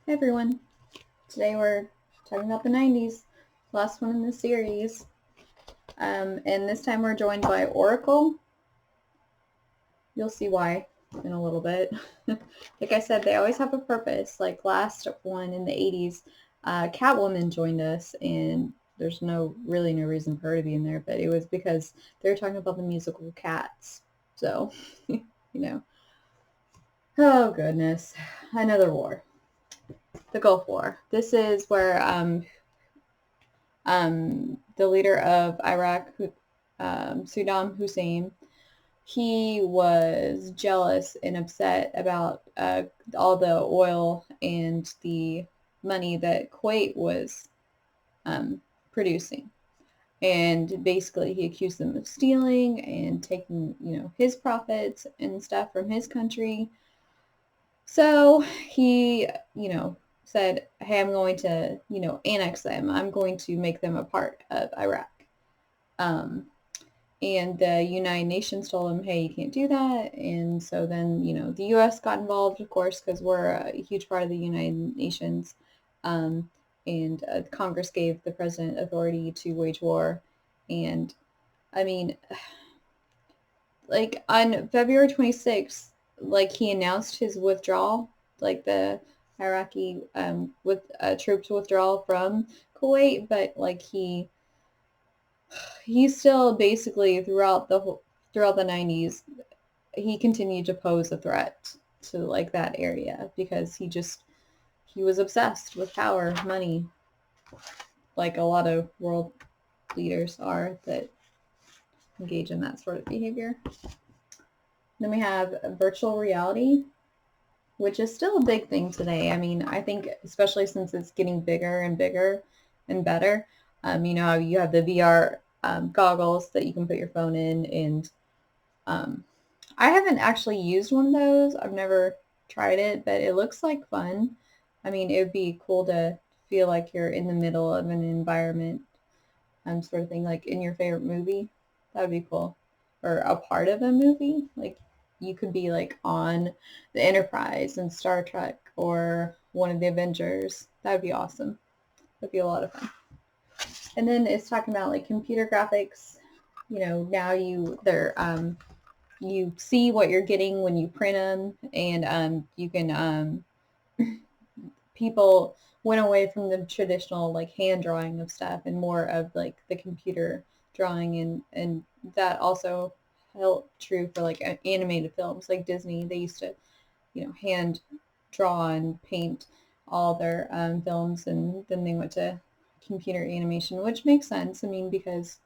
Hey everyone, today we're talking about the 90s, last one in the series. And this time we're joined by Oracle. You'll see why in a little bit. Like I said, they always have a purpose. Like last one in the 80s, Catwoman joined us, and there's really no reason for her to be in there, but it was because they were talking about the musical Cats. So, you know. Oh goodness, another war. The Gulf War. This is where the leader of Iraq, Saddam Hussein, he was jealous and upset about all the oil and the money that Kuwait was um, producing. And basically, he accused them of stealing and taking, his profits and stuff from his country. So he, said, hey, I'm going to, annex them. I'm going to make them a part of Iraq. Um, and the United Nations told him, hey, you can't do that. And so then, the U.S. got involved, of course, because we're a huge part of the United Nations. Um, and Congress gave the president authority to wage war. And I mean, like on February 26th, like he announced his withdrawal, like the Iraqi with troops withdrawal from Kuwait, but like he still basically throughout the 90s he continued to pose a threat to like that area because he was obsessed with power, money, like a lot of world leaders are that engage in that sort of behavior. Then we have virtual reality, which is still a big thing today. I mean, I think especially since it's getting bigger and bigger and better. You have the VR goggles that you can put your phone in, and um, I haven't actually used one of those. I've never tried it, but it looks like fun. I mean, it would be cool to feel like you're in the middle of an environment, sort of thing, like in your favorite movie. That would be cool. Or a part of a movie. Like you could be like on the Enterprise in Star Trek or one of the Avengers. That would be awesome. That'd be a lot of fun. And then it's talking about like computer graphics. Now you see what you're getting when you print them, and you can people went away from the traditional like hand drawing of stuff and more of like the computer drawing, and that also held true for like animated films like Disney. They used to hand draw and paint all their films, and then they went to computer animation, which makes sense. I mean, because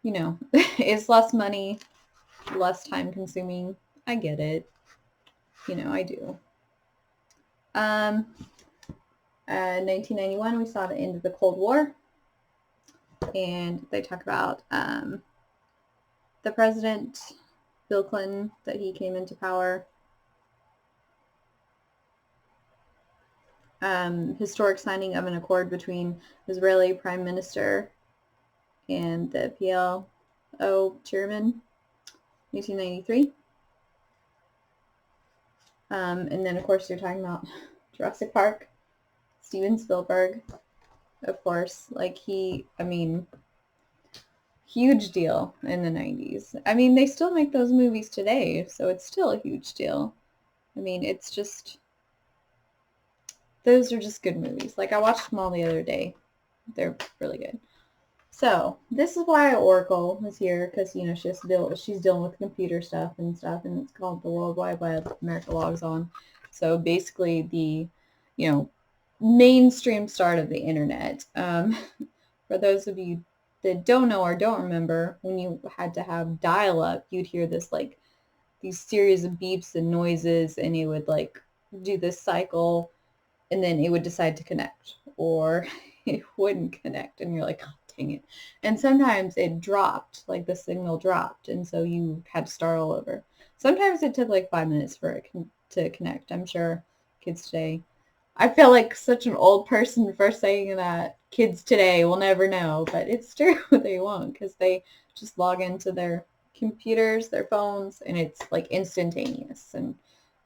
it's less money, less time consuming. I get it. I do. um 1991, we saw the end of the Cold War, and they talk about the president, Bill Clinton, that he came into power. Historic signing of an accord between Israeli Prime Minister and the PLO chairman, 1993. And then, of course, you're talking about Jurassic Park, Steven Spielberg, of course. Like huge deal in the 90s. I mean, they still make those movies today, so it's still a huge deal. I mean, it's just, those are just good movies. Like, I watched them all the other day. They're really good. So, this is why Oracle is here, because, she's dealing with computer stuff, and it's called the World Wide Web. America logs on. So, basically, the, mainstream start of the internet. For those of you that don't know or don't remember, when you had to have dial-up, you'd hear this like these series of beeps and noises, and it would like do this cycle, and then it would decide to connect, or it wouldn't connect, and you're like, oh, dang it. And sometimes it dropped, like the signal dropped, and so you had to start all over. Sometimes it took like 5 minutes for it to connect. I'm sure kids today, I feel like such an old person for saying that kids today will never know, but it's true. They won't, because they just log into their computers, their phones, and it's like instantaneous. And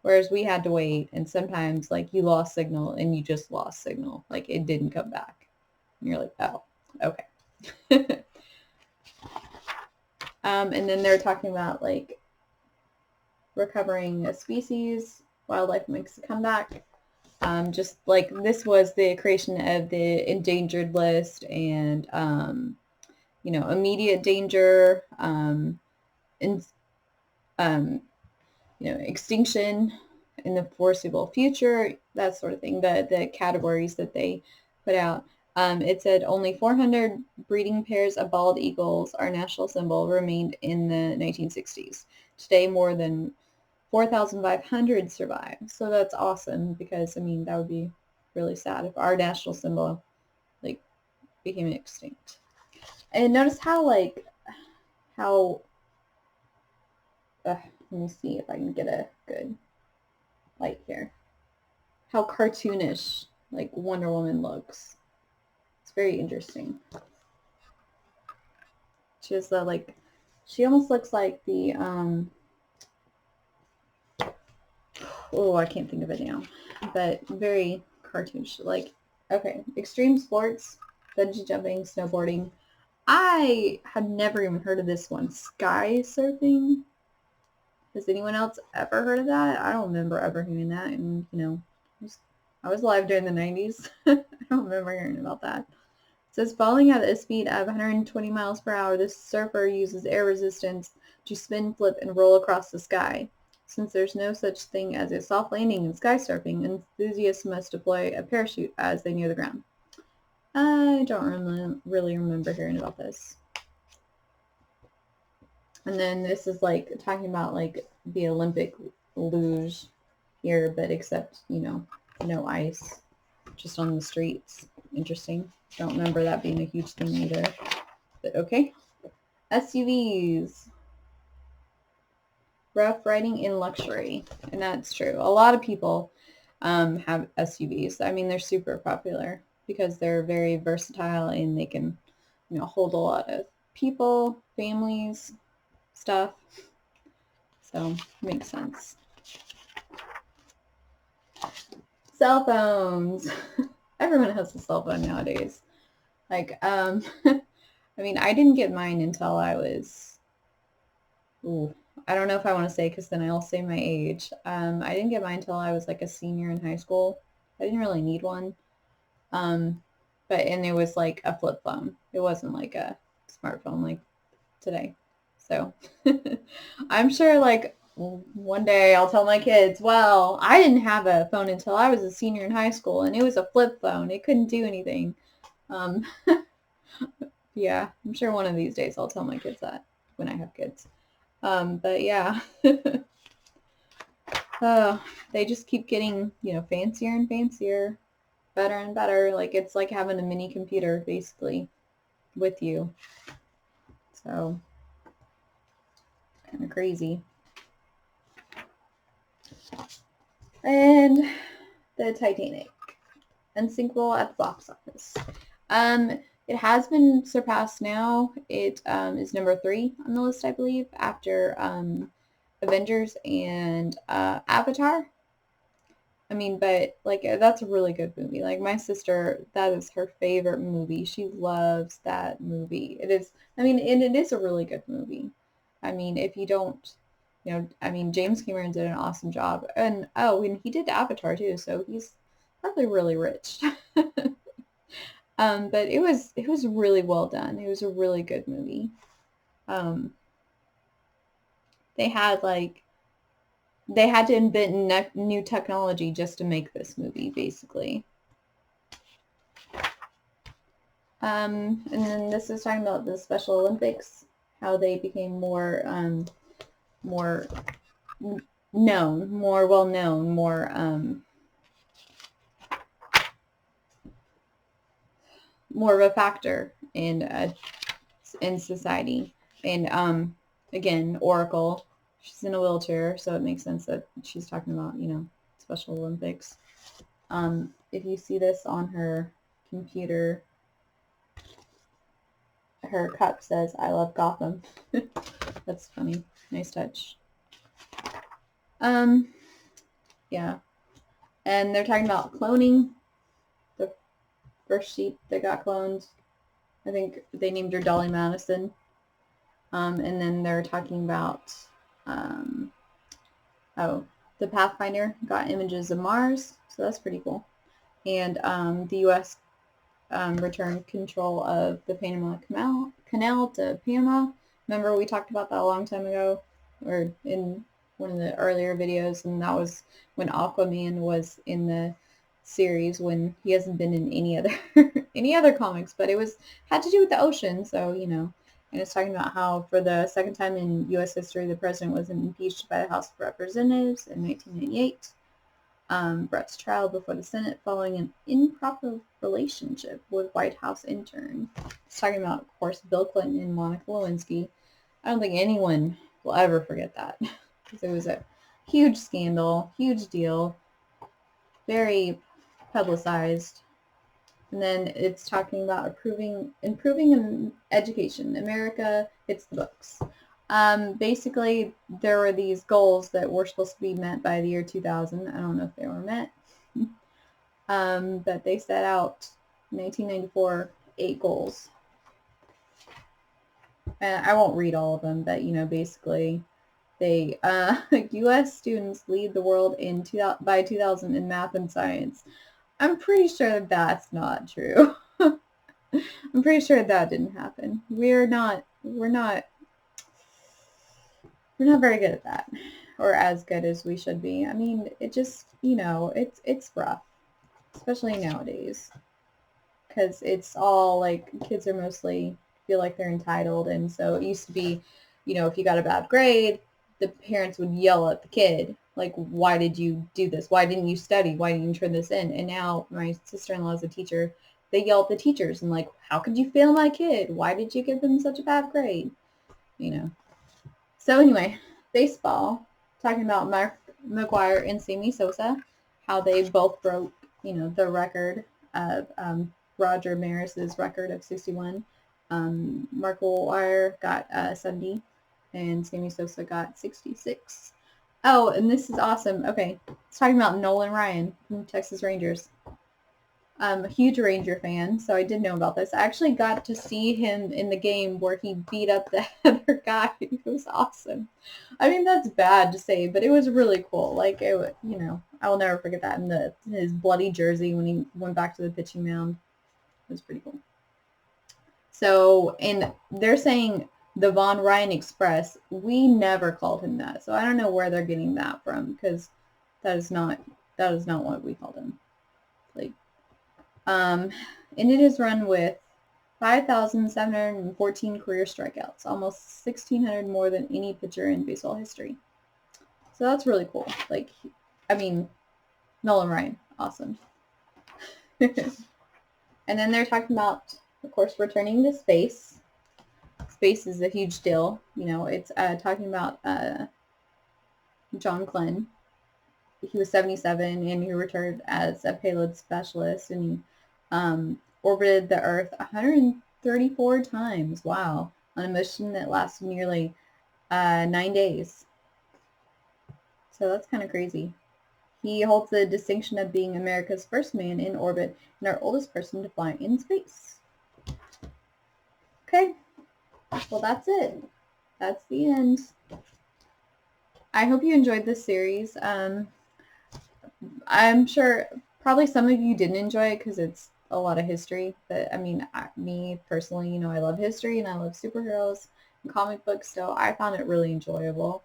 Whereas we had to wait, and sometimes like you lost signal and you just lost signal. Like it didn't come back. And you're like, oh, okay. And then they're talking about like recovering a species, wildlife makes a comeback. Just like this was the creation of the endangered list and, immediate danger, and, extinction in the foreseeable future, that sort of thing, the categories that they put out. It said only 400 breeding pairs of bald eagles, our national symbol, remained in the 1960s. Today, more than 4,500 survive. So that's awesome because, I mean, that would be really sad if our national symbol, like, became extinct. And notice how, let me see if I can get a good light here. How cartoonish, like, Wonder Woman looks. It's very interesting. She has the, she almost looks like the, I can't think of it now, but very cartoonish. Like, okay, extreme sports, bungee jumping, snowboarding. I had never even heard of this one. Sky surfing. Has anyone else ever heard of that? I don't remember ever hearing that. And, I was alive during the 90s. I don't remember hearing about that. It says falling at a speed of 120 miles per hour, this surfer uses air resistance to spin, flip, and roll across the sky. Since there's no such thing as a soft landing in sky surfing, enthusiasts must deploy a parachute as they near the ground. I don't really remember hearing about this. And then this is like talking about like the Olympic luge here, but except, no ice, just on the streets. Interesting. Don't remember that being a huge thing either. But okay. SUVs. Rough riding in luxury. And that's true. A lot of people have SUVs. I mean, they're super popular because they're very versatile and they can, hold a lot of people, families, stuff. So, makes sense. Cell phones. Everyone has a cell phone nowadays. Like, I mean, I didn't get mine until I was, I don't know if I want to say because then I'll say my age. I didn't get mine until I was like a senior in high school. I didn't really need one. And it was like a flip phone. It wasn't like a smartphone like today. So I'm sure like one day I'll tell my kids, well, I didn't have a phone until I was a senior in high school and it was a flip phone. It couldn't do anything. Yeah, I'm sure one of these days I'll tell my kids that when I have kids. But yeah, they just keep getting, fancier and fancier, better and better. Like it's like having a mini computer basically with you. So kind of crazy. And the Titanic, unsinkable at the box office. It has been surpassed now. It is number 3 on the list, I believe, after Avengers and Avatar. I mean, but like that's a really good movie. Like my sister, that is her favorite movie. She loves that movie. It is. I mean, and it is a really good movie. I mean, if you don't, I mean, James Cameron did an awesome job, and and he did Avatar too, so he's probably really rich. But it was really well done. It was a really good movie. They had to invent new technology just to make this movie, basically. And then this is talking about the Special Olympics, how they became more known, more well known, more of a factor in society. And again, Oracle, she's in a wheelchair, so it makes sense that she's talking about, Special Olympics. If you see this on her computer, her cup says, "I love Gotham." That's funny. Nice touch. Yeah. And they're talking about cloning the first sheep that got cloned. I think they named her Dolly Madison. And then they're talking about, the Pathfinder got images of Mars, so that's pretty cool. And the U.S. Returned control of the Panama Canal to Panama. Remember we talked about that a long time ago, or in one of the earlier videos, and that was when Aquaman was in the series, when he hasn't been in any other any other comics, but it had to do with the ocean, so and it's talking about how for the second time in U.S. history the president was impeached by the House of Representatives in 1998. Brett's trial before the Senate following an improper relationship with White House intern. It's talking about, of course, Bill Clinton and Monica Lewinsky. I don't think anyone will ever forget that, because it was a huge scandal, huge deal, very publicized. And then it's talking about improving education. America, it's the books. Basically, there were these goals that were supposed to be met by the year 2000. I don't know if they were met. But they set out in 1994 8 goals. And I won't read all of them, but basically, they U.S. students lead the world by 2000 in math and science. I'm pretty sure that's not true. I'm pretty sure that didn't happen. We're not very good at that, or as good as we should be. I mean, it just, it's rough, especially nowadays, because it's all like kids are mostly feel like they're entitled, and so it used to be, if you got a bad grade, the parents would yell at the kid, like, why did you do this? Why didn't you study? Why didn't you turn this in? And now my sister-in-law is a teacher. They yell at the teachers and like, how could you fail my kid? Why did you give them such a bad grade? So anyway, baseball, talking about Mark McGwire and Sammy Sosa, how they both broke, the record of Roger Maris's record of 61. Mark McGwire got 70, and Sammy Sosa got 66. Oh, and this is awesome. Okay, it's talking about Nolan Ryan from Texas Rangers. I'm a huge Ranger fan, so I did know about this. I actually got to see him in the game where he beat up the other guy. It was awesome. I mean, that's bad to say, but it was really cool. Like, I will never forget that. And his bloody jersey when he went back to the pitching mound. It was pretty cool. So, and they're saying the Von Ryan Express. We never called him that, so I don't know where they're getting that from, because that is not what we called him. Like, and it is run with 5,714 career strikeouts, almost 1,600 more than any pitcher in baseball history. So that's really cool. Like, I mean, Nolan Ryan, awesome. And then they're talking about, of course, returning to space. Space is a huge deal. It's talking about John Glenn. He was 77, and he returned as a payload specialist, and he orbited the Earth 134 times. Wow. On a mission that lasted nearly 9 days. So that's kind of crazy. He holds the distinction of being America's first man in orbit and our oldest person to fly in space. Okay. Well, that's it. That's the end. I hope you enjoyed this series. I'm sure probably some of you didn't enjoy it because it's a lot of history, but I mean, me personally, I love history and I love superheroes and comic books, so I found it really enjoyable.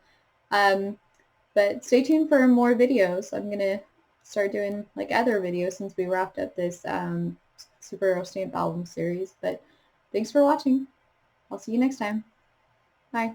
But stay tuned for more videos. I'm gonna start doing like other videos since we wrapped up this superhero stamp album series. But thanks for watching. I'll see you next time. Bye.